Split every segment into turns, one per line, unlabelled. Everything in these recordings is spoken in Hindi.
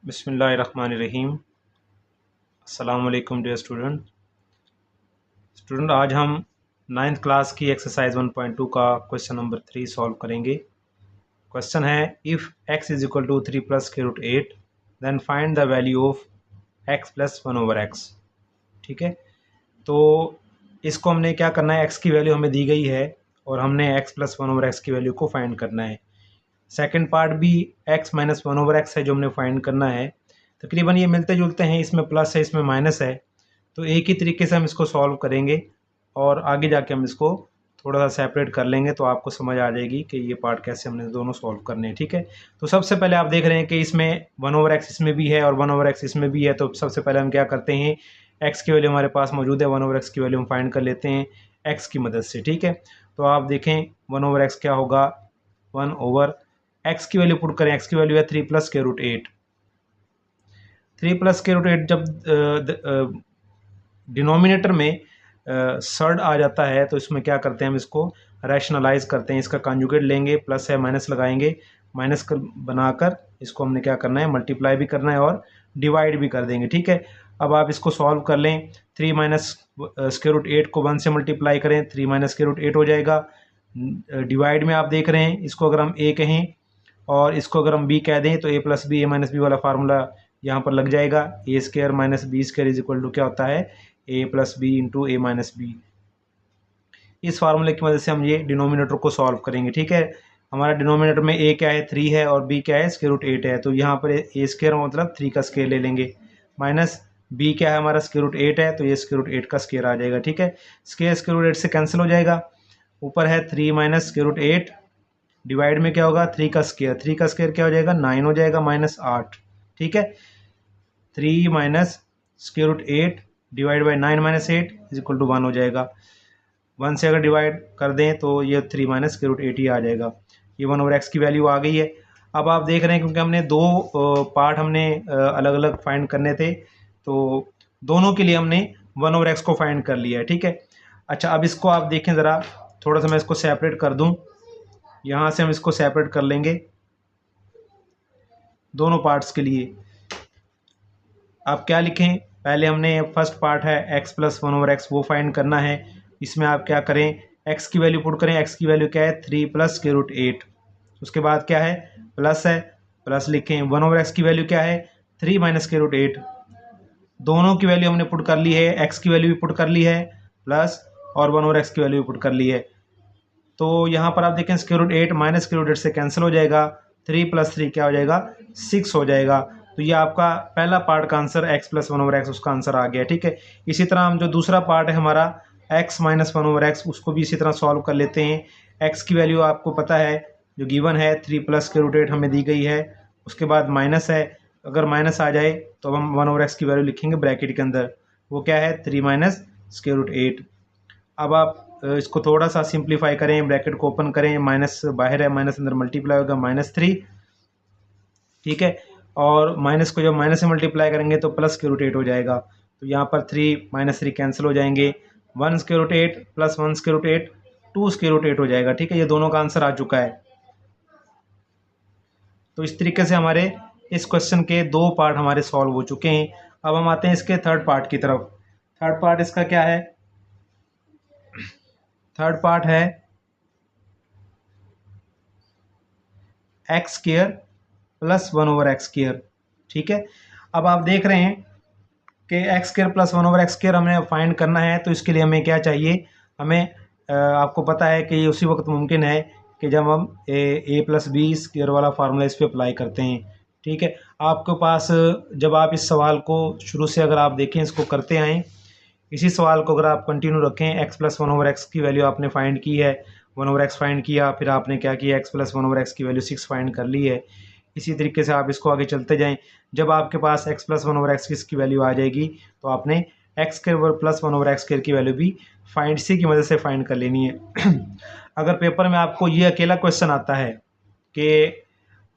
बिस्मिल्लाहिर्रहमानिर्रहीम। अस्सलाम वालेकुम डियर स्टूडेंट, आज हम 9th क्लास की एक्सरसाइज 1.2 का क्वेश्चन नंबर 3 सॉल्व करेंगे। क्वेश्चन है if x is equal to 3 plus के root 8 then find the value of x plus 1 over x। ठीक है, तो इसको हमने क्या करना है, x की वैल्यू हमें दी गई है और हमने x प्लस 1 ओवर x की वैल्यू को फाइंड करना है। सेकंड पार्ट भी x माइनस 1 ओवर x है जो हमने फाइंड करना है। तकरीबन ये मिलते जुलते हैं, इसमें प्लस है इसमें माइनस है, तो एक ही तरीके से हम इसको सॉल्व करेंगे और आगे जाके हम इसको थोड़ा सा सेपरेट कर लेंगे तो आपको समझ आ जाएगी कि ये पार्ट कैसे हमने दोनों सॉल्व करने हैं। ठीक है, तो सबसे पहले आप देख रहे हैं कि इसमें 1 ओवर x इसमें भी है और 1 ओवर x इसमें भी है, तो सबसे पहले हम क्या करते हैं, x की वैल्यू हमारे पास मौजूद है, 1 ओवर x की वैल्यू हम फाइंड कर लेते हैं x की मदद से। ठीक है, तो आप देखें 1 ओवर x क्या होगा, 1 ओवर x की वैल्यू पुट करें, x की वैल्यू है 3 प्लस के रूट 8। 3 प्लस के रूट 8 जब डिनोमिनेटर में सर्ड आ जाता है तो इसमें क्या करते हैं, हम इसको रैशनलाइज करते हैं, इसका कॉन्जुगेट लेंगे, प्लस है माइनस लगाएंगे, माइनस बनाकर इसको हमने क्या करना है, मल्टीप्लाई भी करना है और डिवाइड भी कर देंगे। ठीक है, अब आप इसको सॉल्व कर लें, 3 माइनस स्क्वायर रूट 8 को 1 से मल्टीप्लाई करें, 3 माइनस स्क्वायर रूट 8 हो जाएगा। डिवाइड में आप देख रहे हैं, इसको अगर हम a कहें और इसको अगर हम b कह दें तो a plus B, A minus B वाला फार्मूला यहाँ पर लग जाएगा। A square minus B square is equal to क्या होता है, a plus B into A minus B. इस फार्मूले की मदद से हम ये डिनोमिनेटर को सॉल्व करेंगे। ठीक है, हमारा डिनोमिनेटर में a क्या है 3 है और b क्या है स्क्वायर रूट 8 है, तो यहाँ पर a स्क्वायर मतलब 3 का स्क्वायर ले लेंगे, माइनस b क्या है हमारा स्क्वायर रूट 8 है, तो ये स्क्वायर रूट 8 का स्क्वायर आ जाएगा। ठीक है, स्क्वायर रूट 8 से कैंसिल हो जाएगा, ऊपर है 3 माइनस स्क्वायर रूट 8, डिवाइड में क्या होगा 3 का स्क्वायर, 3 का स्क्वायर क्या हो जाएगा 9 हो जाएगा, माइनस 8। ठीक है, 3 minus square root 8 divide by 9 minus 8 is equal to 1 हो जाएगा। 1 से अगर डिवाइड कर दें तो ये 3 माइनस स्क्वायर रूट 8 ही आ जाएगा। ये 1 ओवर x की वैल्यू आ गई है। अब आप देख रहे हैं क्योंकि हमने दो पार्ट हमने अलग अलग फाइंड करने थे, तो दोनों के लिए हमने 1 ओवर x को फाइंड कर लिया है। ठीक है, अच्छा अब इसको आप देखें ज़रा, थोड़ा सा मैं इसको सेपरेट कर दूं, यहाँ से हम इसको सेपरेट कर लेंगे दोनों पार्ट्स के लिए। आप क्या लिखें, पहले हमने फर्स्ट पार्ट है x प्लस 1 ओवर x वो फाइंड करना है। इसमें आप क्या करें, x की वैल्यू पुट करें, x की वैल्यू क्या है 3 प्लस के रूट 8, उसके बाद क्या है प्लस है, प्लस लिखें। 1 ओवर x की वैल्यू क्या है 3 माइनस के रूट 8, दोनों की वैल्यू हमने पुट कर ली है, x की वैल्यू भी पुट कर ली है प्लस और 1 ओवर x की वैल्यू भी पुट कर ली है। तो यहाँ पर आप देखें square root 8 minus square root 8 से कैंसिल हो जाएगा, 3 प्लस 3 क्या हो जाएगा 6 हो जाएगा। तो ये आपका पहला पार्ट का answer x plus 1 over x उसका आंसर आ गया। ठीक है, इसी तरह हम जो दूसरा पार्ट है हमारा x माइनस 1 ओवर x उसको भी इसी तरह सॉल्व कर लेते हैं। x की वैल्यू आपको पता है जो गिवन है 3 प्लस स्क्वायर रूट 8 हमें दी गई है, उसके बाद माइनस है, अगर माइनस आ जाए तो हम 1 ओवर x की वैल्यू लिखेंगे ब्रैकेट के अंदर, वो क्या है 3 माइनस स्क्वायर रूट 8। अब आप इसको थोड़ा सा सिंप्लीफाई करें, ब्रैकेट को ओपन करें, माइनस बाहर है माइनस अंदर मल्टीप्लाई होगा -3। ठीक है, और माइनस को जब माइनस से मल्टीप्लाई करेंगे तो प्लस स्क्वायर रूट 8 हो जाएगा, तो यहाँ पर 3 माइनस 3 कैंसिल हो जाएंगे, 1 square root 8 plus 1 square root 8 2 square root 8 हो जाएगा। ठीक है, ये दोनों का आंसर आ चुका है। तो इस तरीके से हमारे इस क्वेश्चन के दो पार्ट हमारे सॉल्व हो चुके हैं। अब हम आते हैं इसके थर्ड पार्ट की तरफ। थर्ड पार्ट इसका क्या है, थर्ड पार्ट है x square plus 1 over x square. ठीक है, अब आप देख रहे हैं कि x square plus 1 over x square हमें फाइंड करना है, तो इसके लिए हमें क्या चाहिए, हमें आपको पता है कि ये उसी वक्त मुमकिन है कि जब हम ए प्लस बी स्क्वायर वाला फार्मूला इस पर अप्लाई करते हैं। ठीक है, आपके पास जब आप इस सवाल को शुरू से अगर आप देखें, इसको करते आएँ, इसी सवाल को अगर आप कंटिन्यू रखें, x प्लस 1 ओवर एक्स की वैल्यू आपने फाइंड की है, 1 ओवर एक्स फाइंड किया, फिर आपने क्या किया x प्लस 1 ओवर एक्स की वैल्यू 6 फाइंड कर ली है। इसी तरीके से आप इसको आगे चलते जाएं, जब आपके पास x प्लस 1 ओवर एक्स की वैल्यू आ जाएगी तो आपने x square plus 1 over x की वैल्यू भी फाइंड सी की मदद से फाइंड कर लेनी है। अगर पेपर में आपको ये अकेला क्वेश्चन आता है कि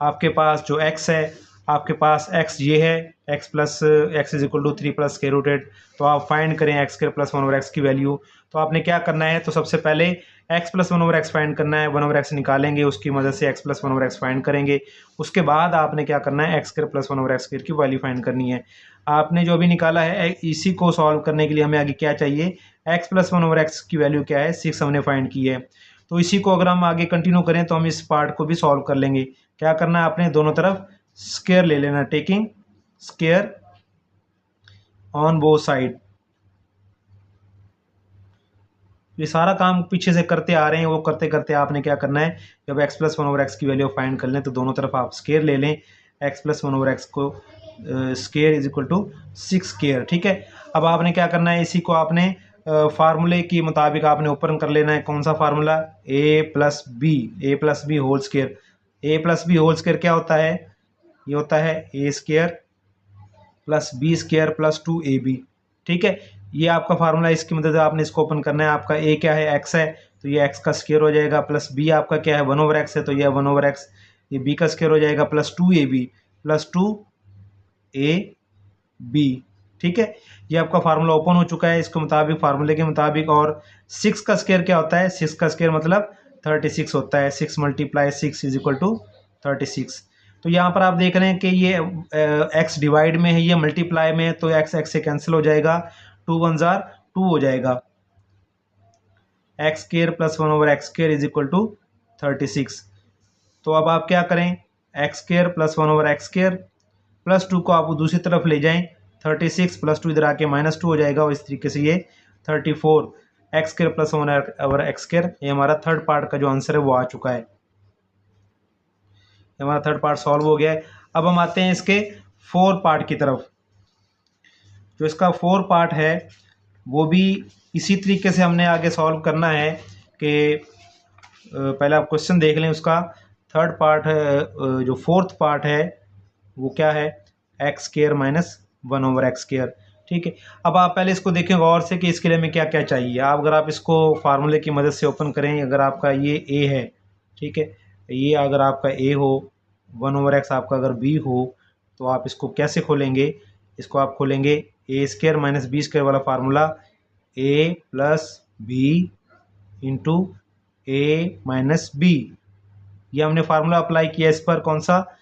आपके पास जो x है, आपके पास x ये है, x plus x is equal to 3 plus के रूट 8, तो आप फाइंड करें x square plus 1 over x की वैल्यू। तो आपने क्या करना है, तो सबसे पहले x plus one over x find करना है, वन ओवर एक्स निकालेंगे, उसकी मदद से x plus one over x find करेंगे। उसके बाद आपने क्या करना है, x square plus one over x square की वैल्यू फाइंड करनी है। आपने जो भी निकाला है इसी को सॉल्व करने के लिए हमें आगे क्या चाहिए, x plus one over x की वैल्यू क्या है, 6 हमने फाइंड की है। तो इसी को अगर हम आगे कंटिन्यू करें तो हम इस पार्ट को भी सॉल्व कर लेंगे। क्या करना है, आपने दोनों तरफ स्क्वायर ले लेना, taking square on both side. ये सारा काम पीछे से करते आ रहे हैं, वो करते करते आपने क्या करना है, जब X plus one over x की वैल्यू फाइंड कर लें तो दोनों तरफ आप स्क्वायर ले लें। X plus one over X को square is equal to 6 square, ठीक है। अब आपने क्या करना है, इसी को आपने फार्मूले के मुताबिक आपने ओपन कर लेना है। कौन सा formula, A plus B whole square. A plus B whole square क्या होता है, ये होता है A square plus B square plus 2ab, ठीक है। ये आपका फार्मूला, इसकी मदद से आपने इसको ओपन करना है। आपका ए क्या है, एक्स है, तो ये एक्स का स्क्वायर हो जाएगा, प्लस बी आपका क्या है, वन ओवर एक्स है, तो ये वन ओवर एक्स, ये बी का स्क्वायर हो जाएगा, प्लस 2ab प्लस 2ab, ठीक है। ये आपका फार्मूला ओपन हो चुका है इसके मुताबिक, फार्मूले के मुताबिक। और 6 का स्क्वायर क्या होता है, 6 का स्क्वायर मतलब 36 होता है। 6 × 6 इज इक्वल टू 36। तो यहाँ पर आप देख रहे हैं कि ये x डिवाइड में है, ये मल्टीप्लाई में है, तो x से कैंसिल हो जाएगा, 2 × 1 = 2 हो जाएगा। X square plus one over x square is equal to 36। तो अब आप क्या करें, x square plus one over x square plus 2 को आप दूसरी तरफ ले जाएं, 36 प्लस 2 इधर आके -2 हो जाएगा, और इस तरीके से ये 34 x square plus one over x square. ये हमारा थर्ड पार्ट का जो आंसर है वो आ चुका है। हमारा थर्ड पार्ट सॉल्व हो गया है। अब हम आते हैं इसके फोर्थ पार्ट की तरफ। जो इसका फोर्थ पार्ट है वो भी इसी तरीके से हमने आगे सॉल्व करना है कि पहले आप क्वेश्चन देख लें उसका। थर्ड पार्ट जो फोर्थ पार्ट है वो क्या है, x square minus one over x square, ठीक है। अब आप पहले इसको देखें गौर से कि इसके लिए हमें क्या क्या चाहिए। आप अगर आप इसको फार्मूले की मदद से ओपन करें, अगर आपका ये ए है, ठीक है, ये अगर आपका ए हो, वन ओवर एक्स आपका अगर बी हो, तो आप इसको कैसे खोलेंगे, इसको आप खोलेंगे ए स्क्वायर माइनस बी स्क्वायर वाला formula, A plus B into A minus B. ये हमने फार्मूला अप्लाई किया इस पर, कौन सा,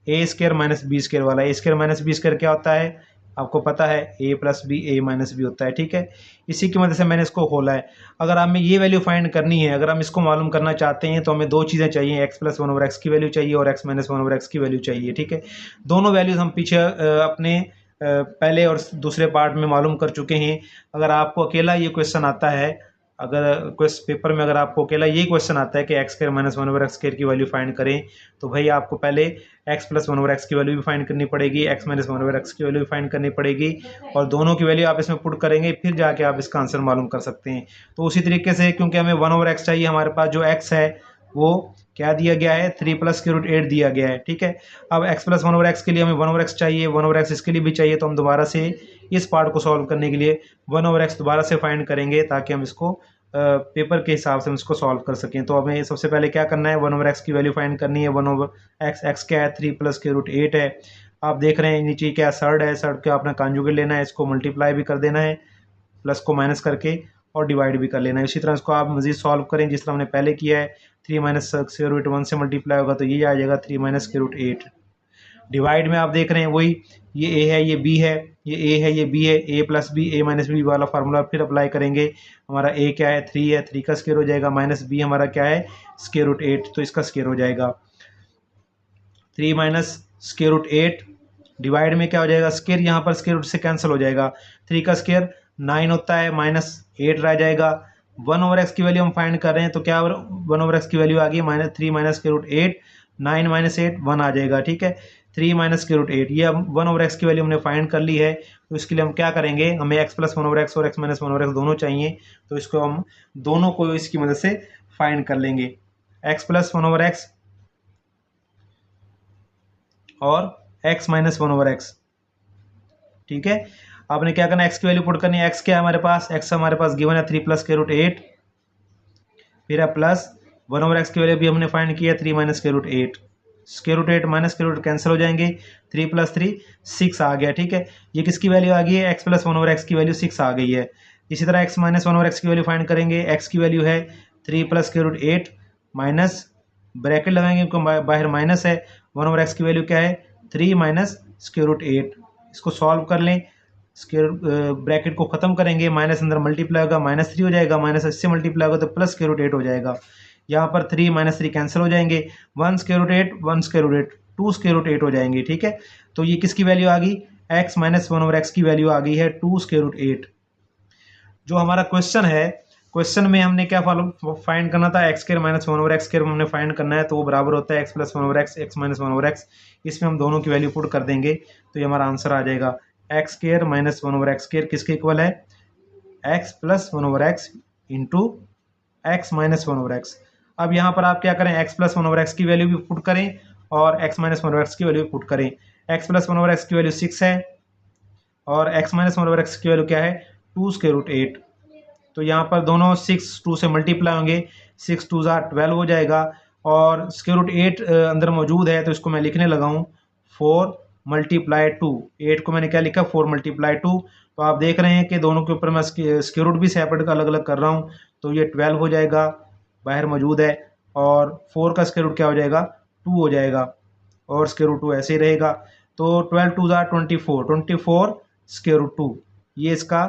ए स्क्वायर माइनस बी स्क्वायर वाला। ए स्क्वायर माइनस बी स्क्वायर क्या होता है, आपको पता है, ए plus B A minus B होता है, ठीक है। इसी की मदद से मैंने इसको खोला है। अगर हमें ये वैल्यू फाइंड करनी है, अगर हम इसको मालूम करना चाहते हैं, तो हमें दो चीज़ें चाहिए, x plus one over x की वैल्यू चाहिए और X minus one over x की वैल्यू चाहिए, ठीक है। दोनों वैल्यूज़ हम पीछे अपने पहले और दूसरे पार्ट में मालूम कर चुके हैं। अगर आपको अकेला ये क्वेश्चन आता है, अगर क्वेश्चन पेपर में अगर आपको अकेला ये क्वेश्चन आता है कि x square minus one over x square की वैल्यू फाइंड करें, तो भाई आपको पहले x plus one over x की वैल्यू भी फाइंड करनी पड़ेगी, x minus one over x की वैल्यू भी फाइंड करनी पड़ेगी, और दोनों की वैल्यू आप इसमें पुट करेंगे, फिर जाके आप इसका आंसर मालूम कर सकते हैं। तो उसी तरीके से, क्योंकि हमें वन ओवर एक्स चाहिए, हमारे पास जो एक्स है वो क्या दिया गया है, 3 + √8 दिया गया है, ठीक है। अब x plus one over x के लिए हमें वन ओवर एक्स चाहिए, वन ओवर एक्स इसके लिए भी चाहिए, तो हम दोबारा से इस पार्ट को सॉल्व करने के लिए वन ओवर एक्स दोबारा से फाइंड करेंगे, ताकि हम इसको पेपर के हिसाब से हम इसको सॉल्व कर सकें। तो हमें सबसे पहले क्या करना है, वन ओवर एक्स की वैल्यू फाइंड करनी है। वन ओवर एक्स क्या है, 3 + √8 है। आप देख रहे हैं नीचे क्या सर्ड है, सर्ड का अपना कॉन्जुगेट लेना है, इसको मल्टीप्लाई भी कर देना है, प्लस को माइनस करके, और डिवाइड भी कर लेना है। इसी तरह इसको आप मजीद सॉल्व करें जिस तरह हमने पहले किया है। 3 - √1 से मल्टीप्लाई होगा तो ये आ जाएगा 3 - √8। डिवाइड में आप देख रहे हैं वही, ये ए है, ये बी है, ये ए है, ये बी है, ए plus B A minus B वाला फार्मूला फिर अप्लाई करेंगे। हमारा ए क्या है, 3 है, 3 का स्क्वायर हो जाएगा, माइनस बी हमारा क्या है, √8, तो इसका स्क्वायर हो जाएगा। 3 - √8 डिवाइड में क्या हो जाएगा, स्क्वायर यहाँ पर स्क्वायर रूट से कैंसिल हो जाएगा। 3 का स्क्वायर 9 होता है, -8 रह जाएगा। वन ओवर एक्स की वैल्यू हम फाइंड कर रहे हैं, तो क्या वन ओवर एक्स की वैल्यू आ गई -3 - √8, 9 - 8 1 आ जाएगा, ठीक है। 3 - √8, ये अब वन ओवर एक्स की वैल्यू हमने फाइंड कर ली है। तो इसके लिए हम क्या करेंगे, हमें X plus one over X और X minus one over X दोनों चाहिए, तो इसको हम दोनों को इसकी मदद से फाइंड कर लेंगे। X plus one over X और X minus one over X, ठीक है। आपने क्या करना है, एक्स की वैल्यू पुट करनी है। एक्स क्या है हमारे पास, एक्स हमारे पास गिवन है 3 + √8, फिर है प्लस वन ओवर एक्स की वैल्यू भी हमने फाइंड की है 3 - √8। √8 माइनस √8 कैंसिल हो जाएंगे, 3 + 3 6 आ गया, ठीक है। ये किसकी वैल्यू आ गई है, x plus one over x की वैल्यू 6 आ गई है। इसी तरह x minus one over x की वैल्यू फाइंड करेंगे। एक्स की वैल्यू है 3 plus square root 8 minus bracket लगाएंगे क्योंकि बाहर माइनस है, 1/x की वैल्यू क्या है 3 माइनस स्क्वायर रूट 8। इसको सॉल्व कर लें, स्क्वायर ब्रैकेट को खत्म करेंगे, माइनस अंदर मल्टीप्लाई होगा -3 हो जाएगा, माइनस इससे मल्टीप्लाई होगा तो प्लस स्क्वायर रूट 8 हो जाएगा। यहाँ पर 3 माइनस 3 कैंसिल हो जाएंगे, 1 square root 8 1 square root 8 2 square root 8 हो जाएंगे। ठीक है, तो ये किसकी वैल्यू आ गई, x माइनस 1/x की वैल्यू आ गई है 2 स्क्वायर रूट 8। जो हमारा क्वेश्चन है, क्वेश्चन में हमने क्या फाइंड करना था, x square minus 1/x square हमने फाइंड करना है, तो वो बराबर होता है x plus 1/x x minus 1/x। इसमें हम दोनों की वैल्यू पुट कर देंगे तो ये हमारा आंसर आ जाएगा x square minus 1/x square किसके इक्वल है, x plus 1/x into x minus 1/x। अब यहाँ पर आप क्या करें, x प्लस 1/x की वैल्यू भी पुट करें और x माइनस 1/x की वैल्यू भी पुट करें। x प्लस 1/x की वैल्यू 6 है और x माइनस 1/x की वैल्यू क्या है 2 स्क्वायर रूट 8। तो यहाँ पर दोनों 6 2 से मल्टीप्लाई होंगे, 6 2 12 हो जाएगा और स्क्वायर रूट 8 अंदर मौजूद है तो इसको मैं लिखने लगा हूँ 4 मल्टीप्लाई 2। 8 को मैंने क्या लिखा 4 मल्टीप्लाई 2। तो आप देख रहे हैं कि दोनों के ऊपर मैं स्क्वायर रूट भी सेपरेट अलग अलग कर रहा हूँ, तो ये 12 हो जाएगा, बाहर मौजूद है, और 4 का स्क्वायर रूट क्या हो जाएगा 2 हो जाएगा और स्क्वायर रूट 2 ऐसे ही रहेगा। तो 12 2 24 24 स्क्वायर रूट 2, ये इसका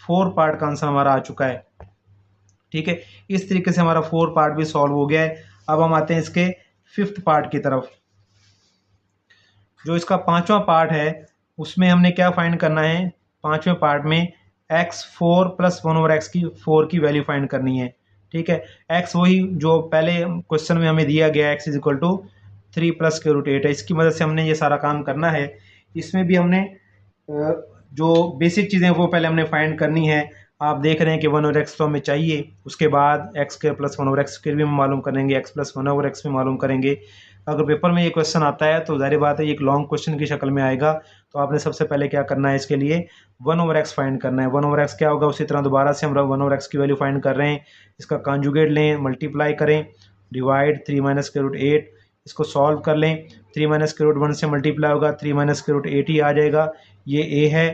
4 पार्ट का आंसर हमारा आ चुका है। ठीक है, इस तरीके से हमारा 4 पार्ट भी सॉल्व हो गया है। अब हम आते हैं इसके 5th पार्ट की तरफ। जो इसका 5वां पार्ट है उसमें हमने क्या फाइंड करना है, 5वें पार्ट में x4 प्लस 1/x की 4 की वैल्यू फाइंड करनी है। ठीक है, x वही जो पहले क्वेश्चन में हमें दिया गया x is equal to 3 plus square root 8 है, इसकी मदद से हमने ये सारा काम करना है। इसमें भी हमने जो बेसिक चीज़ें वो पहले हमने फाइंड करनी है। आप देख रहे हैं कि 1/x तो हमें चाहिए, उसके बाद x square plus 1/x square भी हम मालूम करेंगे, x प्लस 1/x भी मालूम करेंगे। अगर पेपर में ये क्वेश्चन आता है तो जाहिर बात है ये एक लॉन्ग क्वेश्चन की शक्ल में आएगा, तो आपने सबसे पहले क्या करना है, इसके लिए 1/x फाइंड करना है। 1/x क्या होगा, उसी तरह दोबारा से हम 1/x की वैल्यू फाइंड कर रहे हैं, इसका कॉन्जुगेट लें, मल्टीप्लाई करें, डिवाइड 3 माइनस स्क्वायर रूट 8, इसको सॉल्व कर लें। 3 माइनस स्क्वायर रूट 1 से मल्टीप्लाई होगा, 3 माइनस स्क्वायर रूट 8 ही आ जाएगा, ये a है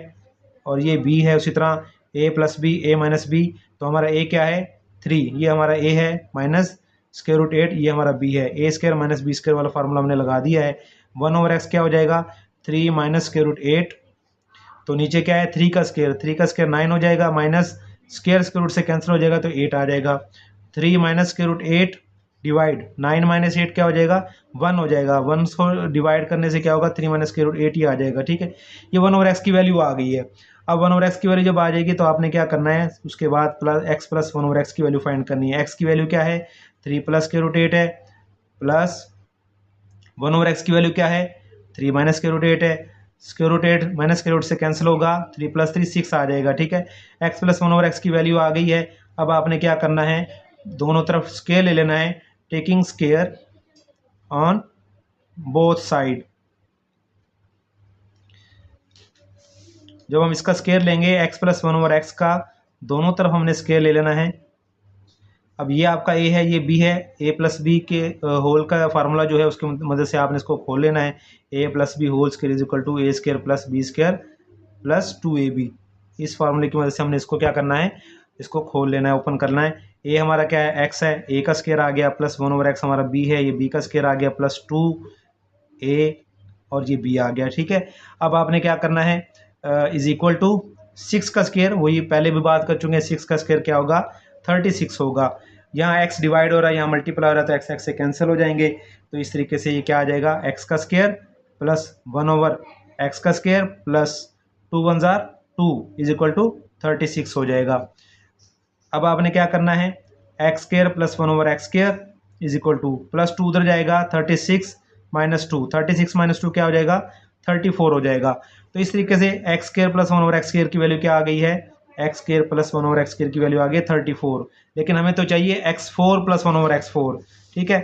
और ये b है, उसी तरह a plus b a minus b, तो हमारा a क्या है 3, ये हमारा a है, माइनस स्क्वायर रूट 8 ये हमारा b है, a square minus B square वाला फार्मूला हमने लगा दिया है। 1/x क्या हो जाएगा 3 माइनस स्क्वायर रूट 8, तो नीचे क्या है 3 का स्क्वायर 9 हो जाएगा, माइनस स्क्वायर रूट से कैंसिल हो जाएगा तो 8 आ जाएगा। 3 minus square root 8 divide 9 minus 8 क्या हो जाएगा 1 हो जाएगा, 1 को डिवाइड करने से क्या होगा 3 माइनस स्क्वायर रूट 8 ही आ जाएगा। ठीक है, ये 1/x की वैल्यू आ गई है। अब 1/x की वैल्यू जब आ जाएगी तो आपने क्या करना है, उसके बाद x प्लस 1/x की वैल्यू फाइंड करनी है। x की वैल्यू क्या है 3 प्लस स्क्वायर रूट 8 है, प्लस 1/x की वैल्यू क्या है 3 माइनस स्क्वायर रूट 8 है, square root 8 minus square root से कैंसिल होगा, 3 प्लस 3 6 आ जाएगा। ठीक है, x प्लस 1/x की वैल्यू आ गई है। अब आपने क्या करना है, दोनों तरफ स्केयर ले लेना है, taking square on both side. जब हम इसका स्केयर लेंगे x प्लस 1/x का, दोनों तरफ हमने स्केयर ले लेना है। अब ये आपका a है, ये b है, a प्लस बी के होल का फार्मूला जो है उसकी मदद से आपने इसको खोल लेना है। a plus B whole square is equal to a square plus b square plus 2ab। इस फार्मूले की मदद से हमने इसको क्या करना है, इसको खोल लेना है, ओपन करना है। a हमारा क्या है x है, a का स्केयर आ गया, प्लस 1/x हमारा b है, ये b का स्केयर आ गया, प्लस 2a और ये b आ गया। ठीक है, अब आपने क्या करना है, इज इक्वल टू 6 का स्केयर, वही पहले भी बात कर चुके हैं, 6 का स्केयर क्या होगा 36 होगा। यहाँ x डिवाइड हो रहा है, यहाँ मल्टीप्लाई हो रहा है, तो x से कैंसिल हो जाएंगे। तो इस तरीके से ये क्या आ जाएगा x का स्केयर प्लस 1/x का square plus 2 1 2 is equal to 36 हो जाएगा। अब आपने क्या करना है, x square plus 1/x square is equal to plus 2 उधर जाएगा, 36 माइनस 2, 36 माइनस 2 क्या हो जाएगा 34 हो जाएगा। तो इस तरीके से x square plus 1/x square की वैल्यू क्या आ गई है, x square plus 1/x square की वैल्यू आ गई 34, लेकिन हमें तो चाहिए x4 प्लस 1/x4। ठीक है,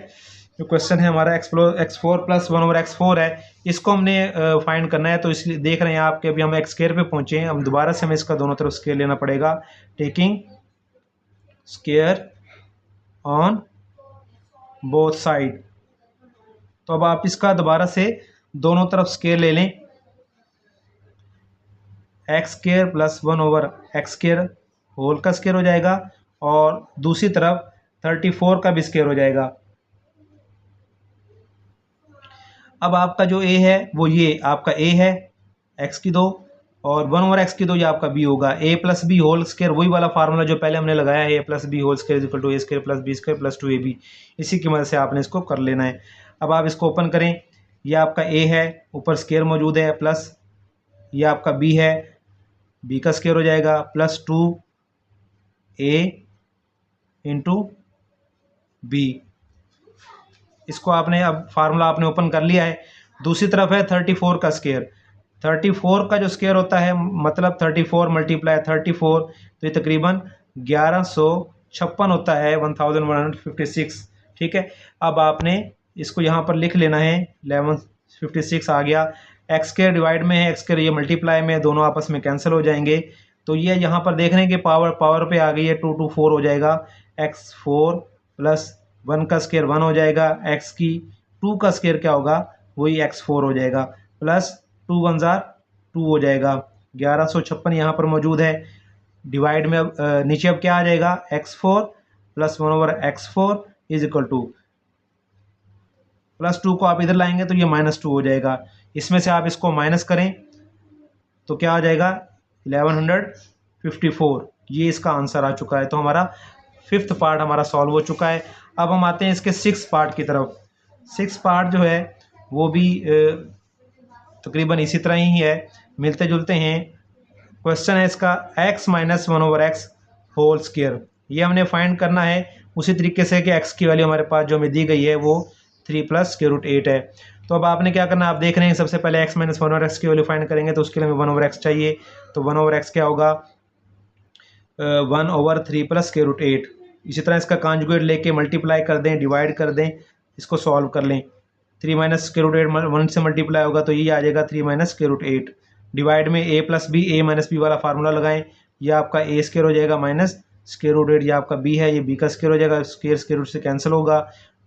जो क्वेश्चन है हमारा x4 प्लस 1/x4 है, इसको हमने फाइंड करना है। तो इसलिए देख रहे हैं आप कि अभी हम x स्केयर पे पहुंचे हैं, हम दोबारा से हमें इसका दोनों तरफ स्केयर लेना पड़ेगा, taking square on both side. तो अब आप इसका दोबारा से दोनों तरफ स्केयर ले लें, x square plus 1/x square whole का स्केयर हो जाएगा, और दूसरी तरफ 34 का भी स्क्वायर हो जाएगा। अब आपका जो a है वो ये आपका a है x की 2 और 1/x की 2 ये आपका b होगा। a plus B whole square, वही वाला फार्मूला जो पहले हमने लगाया है, a plus B whole square equal to a square plus b square plus 2ab। इसी की मदद से आपने इसको कर लेना है। अब आप इसको ओपन करें, ये आपका a है, ऊपर स्क्वायर मौजूद है, प्लस ये आपका b है, b का स्क्वायर हो जाएगा प्लस 2a इंटू b। इसको आपने अब फार्मूला आपने ओपन कर लिया है। दूसरी तरफ है 34 का स्क्वायर। 34 का जो स्क्वायर होता है मतलब 34 मल्टीप्लाई 34, तो ये तकरीबन 1156 होता है, 1156। ठीक है, अब आपने इसको यहाँ पर लिख लेना है, 1156 आ गया। एक्स स्क्वायर डिवाइड में है, एक्स स्क्वायर ये मल्टीप्लाई में है, दोनों आपस में कैंसिल हो जाएंगे। तो ये यहाँ पर देख रहे हैं कि पावर पे आ गई है, 2 2 4 हो जाएगा। x4 प्लस 1 का स्क्वायर 1 हो जाएगा, x की 2 का स्क्वायर क्या होगा, वही x4 हो जाएगा, प्लस 2 1 जार 2 हो जाएगा। 1156 यहाँ पर मौजूद है। डिवाइड में नीचे अब क्या आ जाएगा, x4 plus 1/x4 is equal to plus 2 को आप इधर लाएंगे तो ये -2 हो जाएगा। इसमें से आप इसको माइनस करें तो क्या आ जाएगा, 1154। ये इसका आंसर आ चुका है। तो हमारा 5th पार्ट हमारा सॉल्व हो चुका है। अब हम आते हैं इसके 6th पार्ट की तरफ। 6th पार्ट जो है वो भी तकरीबन इसी तरह ही है, मिलते जुलते हैं। क्वेश्चन है इसका x minus 1/x whole square. ये हमने फाइंड करना है उसी तरीके से कि x की वैल्यू हमारे पास जो हमें दी गई है वो 3 प्लस स्क्वायर रूट 8 है। तो अब आपने क्या करना है, आप देख रहे हैं सबसे पहले x माइनस 1/x की वैल्यू फाइंड करेंगे, तो उसके लिए हमें 1/x चाहिए। तो 1/x क्या होगा, 1/3 प्लस स्क्वायर रूट 8। इसी तरह इसका कॉन्जुगेट लेके मल्टीप्लाई कर दें, डिवाइड कर दें, इसको सॉल्व कर लें। 3 माइनस स्क्वायर रूट 8 1 से मल्टीप्लाई होगा तो ये आ जाएगा 3 माइनस स्क्वायर रूट 8। डिवाइड में a plus b, a minus B वाला फार्मूला लगाएं, ये आपका a स्क्वायर हो जाएगा माइनस स्क्वायर रूट 8, ये आपका b है, ये b का स्क्वायर हो जाएगा, स्क्वायर रूट से कैंसिल होगा।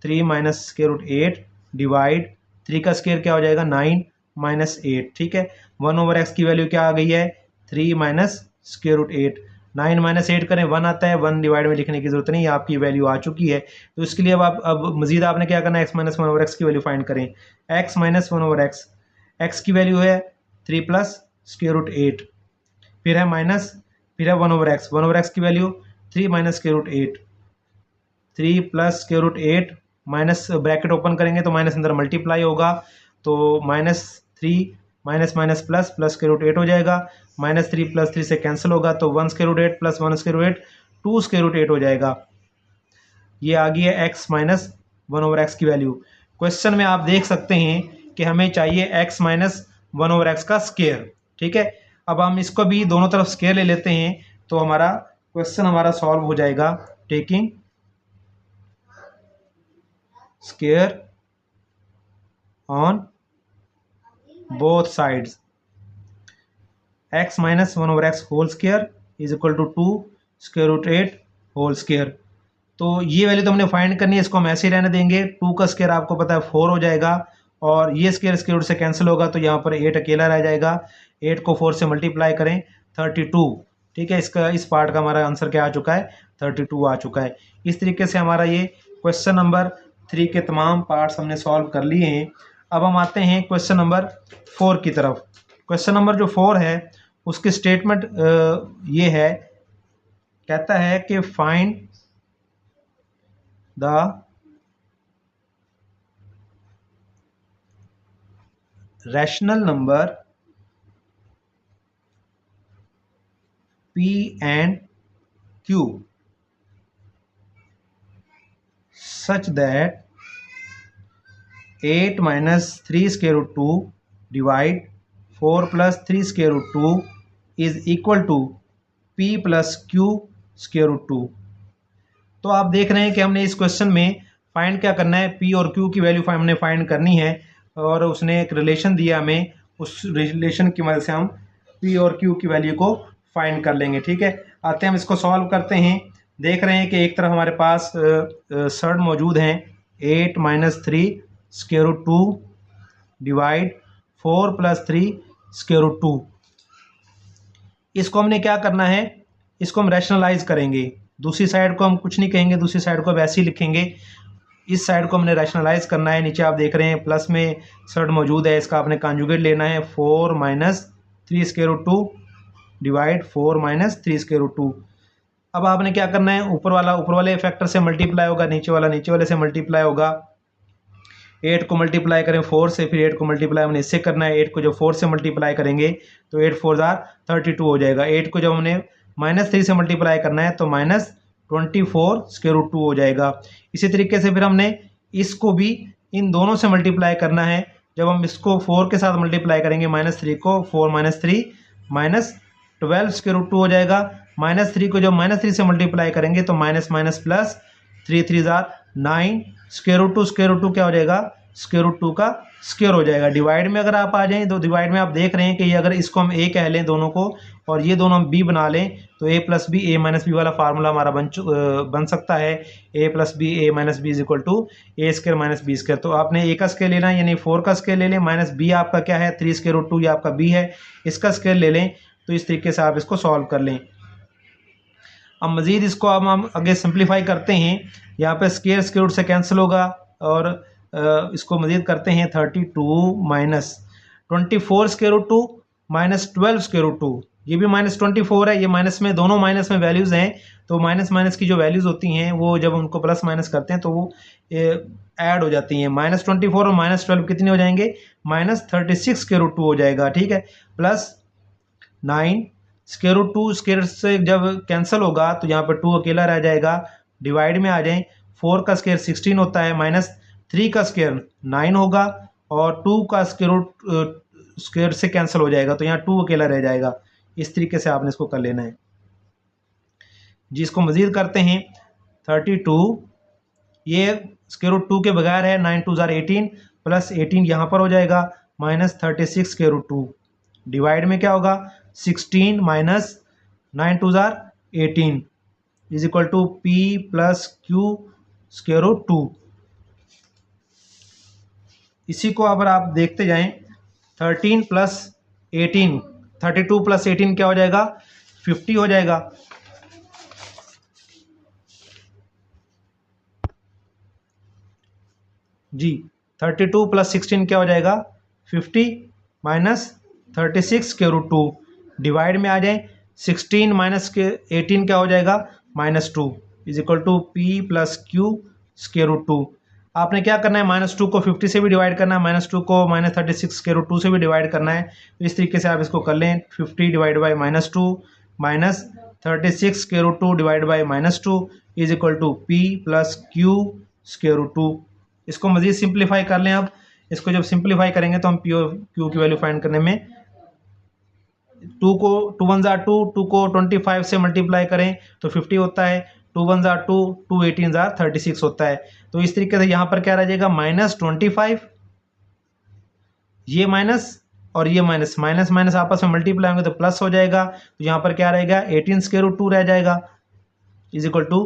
3 माइनस स्क्वायर रूट 8 डिवाइड 3 का स्क्वायर क्या हो जाएगा, 9 माइनस 8। ठीक है, 1/x की वैल्यू क्या आ गई है, 3 माइनस स्क्वायर रूट 8। 9 माइनस 8 करें 1 आता है, 1 डिवाइड में लिखने की जरूरत नहीं, आपकी वैल्यू आ चुकी है। तो इसके लिए अब मजीद आपने क्या करना है, x माइनस 1/x की वैल्यू फाइंड करें। x माइनस 1/x, x की वैल्यू है 3 प्लस स्क्वायर रूट 8, फिर है माइनस, फिर है 1/x, 1/x की value 3 minus square root 8, 3 plus square root 8 minus bracket open करेंगे तो माइनस अंदर मल्टीप्लाई होगा, तो -3 minus minus plus plus square root 8 हो जाएगा। -3 प्लस 3 से कैंसिल होगा तो 1 square root 8 plus 1 square root 8 2 square root 8 हो जाएगा। ये आ गई है x माइनस 1/x की वैल्यू। क्वेश्चन में आप देख सकते हैं कि हमें चाहिए x माइनस 1/x का स्क्वायर। ठीक है, अब हम इसको भी दोनों तरफ स्क्वायर ले लेते हैं तो हमारा क्वेश्चन हमारा सॉल्व हो जाएगा। Taking square on both sides, x minus 1/x whole square is equal to 2 square root 8 whole square. तो ये वैल्यू तो हमने फाइंड करनी है, इसको हम ऐसे ही रहने देंगे। 2 का स्क्वायर आपको पता है 4 हो जाएगा और ये स्क्वायर रूट से कैंसिल होगा तो यहाँ पर 8 अकेला रह जाएगा। 8 को 4 से मल्टीप्लाई करें 32। ठीक है, इसका इस पार्ट का हमारा आंसर क्या आ चुका है, 32 आ चुका है। इस तरीके से हमारा ये क्वेश्चन नंबर 3 के तमाम पार्ट्स हमने सॉल्व कर लिए हैं। अब हम आते हैं क्वेश्चन नंबर 4 की तरफ। क्वेश्चन नंबर जो 4 है उसकी स्टेटमेंट ये है, कहता है कि find the rational number p and q such that 8 minus 3 square root 2 divide 4 plus 3 square root 2 is equal to p plus q square root 2। तो आप देख रहे हैं कि हमने इस क्वेश्चन में फाइंड क्या करना है, p और q की वैल्यू हमने फाइंड करनी है और उसने एक रिलेशन दिया हमें, उस रिलेशन की मदद से हम p और q की वैल्यू को फाइंड कर लेंगे। ठीक है, आते हैं हम इसको सॉल्व करते हैं। देख रहे हैं कि एक तरफ हमारे पास सर्ड मौजूद हैं, 8 minus 3 square root 2 divide 4 plus 3 square root 2। इसको हमने क्या करना है, इसको हम रैशनलाइज करेंगे। दूसरी साइड को हम कुछ नहीं कहेंगे, दूसरी साइड को अब ऐसे ही लिखेंगे। इस साइड को हमने रैशनलाइज करना है। नीचे आप देख रहे हैं प्लस में सर्ड मौजूद है, इसका आपने कॉन्जुगेट लेना है। 4 minus 3 square root 2 divide 4 minus 3 square root 2। अब आपने क्या करना है, ऊपर वाले फैक्टर से मल्टीप्लाई होगा, नीचे वाले से मल्टीप्लाई होगा। 8 को मल्टीप्लाई करें 4 से, फिर 8 को मल्टीप्लाई हमने इससे करना है। 8 को जब 4 से मल्टीप्लाई करेंगे तो 8 4 32 हो जाएगा। 8 को जब हमने -3 से मल्टीप्लाई करना है तो -24 स्क्वायर रूट 2 हो जाएगा। इसी तरीके से फिर हमने इसको भी इन दोनों से मल्टीप्लाई करना है। जब हम इसको 4 के साथ मल्टीप्लाई करेंगे, -3 को 4 -3 -12 स्क्वायर रूट 2 हो जाएगा। -3 को जब -3 से मल्टीप्लाई करेंगे तो माइनस प्लस 3 3 9 स्क्वायर रूट 2 क्या हो जाएगा, स्क्वायर रूट 2 का स्क्वायर हो जाएगा। डिवाइड में अगर आप आ जाएं तो डिवाइड में आप देख रहे हैं कि ये अगर इसको हम a कह लें दोनों को, और ये दोनों हम b बना लें तो a plus b a minus B वाला फार्मूला हमारा बन सकता है। a plus b a minus b is equal to a square minus B square. तो आपने a का स्क्वायर लेना है, यानी 4 का स्क्वायर ले लें, माइनस b आपका क्या है 3 स्क्वायर रूट 2, ये आपका b है, इसका स्क्वायर ले लें। तो इस तरीके से आप इसको सॉल्व कर लें। अब मज़ीद इसको अब हम आगे सिंप्लीफाई करते हैं। यहाँ पे स्क्वायर रूट से कैंसिल होगा और इसको मज़ीद करते हैं। 32 minus 24 square root 2 minus 12 square root 2, ये भी -24 है। ये माइनस में, दोनों माइनस में वैल्यूज़ हैं, तो माइनस की जो वैल्यूज़ होती हैं वो जब उनको प्लस माइनस करते हैं तो वो ऐड हो जाती हैं। -24 और -12 कितने हो जाएंगे, -36 स्क्वायर रूट 2 हो जाएगा। ठीक है, प्लस 9 स्क्वायर रूट 2 स्क्वायर से जब कैंसिल होगा तो यहाँ पर 2 अकेला रह जाएगा। डिवाइड में आ जाएं, 4 का स्क्वायर 16 होता है, -3 का स्क्वायर 9 होगा, और 2 का स्क्वायर से कैंसिल हो जाएगा तो यहाँ 2 अकेला रह जाएगा। इस तरीके से आपने इसको कर लेना है जी। इसको मज़ीद करते हैं। 32 ये स्क्वायर रूट 2 के बगैर है, 9 2 18 प्लस 18 यहाँ पर हो जाएगा, -36 स्क्वायर रूट 2 डिवाइड में क्या होगा 16 minus 9 2 18 is equal to p plus q square root 2। इसी को अगर आप देखते जाएं, 13 प्लस 18 32 प्लस 18 क्या हो जाएगा, 50 हो जाएगा। जी 32 प्लस 16 क्या हो जाएगा, 50 माइनस 36 स्क्वायर रूट 2 डिवाइड में आ जाए, 16 माइनस के 18 क्या हो जाएगा, -2 is equal to p plus q square root 2। आपने क्या करना है, -2 को 50 से भी डिवाइड करना है, -2 को -36 स्क्वायर रूट 2 से भी डिवाइड करना है। तो इस तरीके से आप इसको कर लें, 50 divide by -2 minus 36 square root 2 divide by -2 is equal to p plus q square root 2। इसको मज़ीद सिंप्लीफाई कर लें। अब इसको जब सिंप्लीफाई करेंगे तो हम पी और क्यू की वैल्यू फाइंड करने में 2 को 2 1 ज़ा 2 को 25 से मल्टीप्लाई करें तो 50 होता है, 2 1 ज़ा 2 2 18 ज़ा 36 होता है। तो इस तरीके से यहाँ पर क्या रह जाएगा, -25, ये माइनस और ये माइनस आपस में मल्टीप्लाई होंगे तो प्लस हो जाएगा। तो यहाँ पर क्या रहेगा, 18 स्क्वायर रूट 2 रह जाएगा is equal to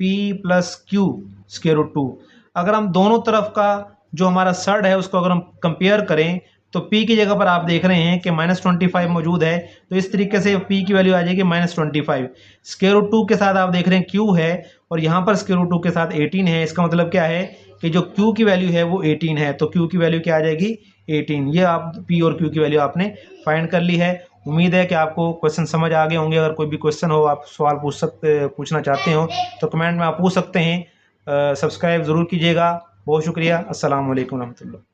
p plus q square root 2। अगर हम दोनों तरफ का जो हमारा सर्ड है उसको अगर हम कंपेयर करें तो p की जगह पर आप देख रहे हैं कि -25 मौजूद है, तो इस तरीके से p की वैल्यू आ जाएगी -25। स्क्वायर रूट 2 के साथ आप देख रहे हैं q है और यहाँ पर स्क्वायर रूट 2 के साथ 18 है। इसका मतलब क्या है कि जो q की वैल्यू है वो 18 है, तो q की वैल्यू क्या आ जाएगी, 18। ये आप p और q की वैल्यू आपने फाइंड कर ली है। उम्मीद है कि आपको क्वेश्चन समझ आ गए होंगे। अगर कोई भी क्वेश्चन हो, आप सवाल पूछना चाहते हो तो कमेंट में आप पूछ सकते हैं। सब्सक्राइब ज़रूर कीजिएगा। बहुत शुक्रिया। अस्सलाम वालेकुम रहमतुल्लाह।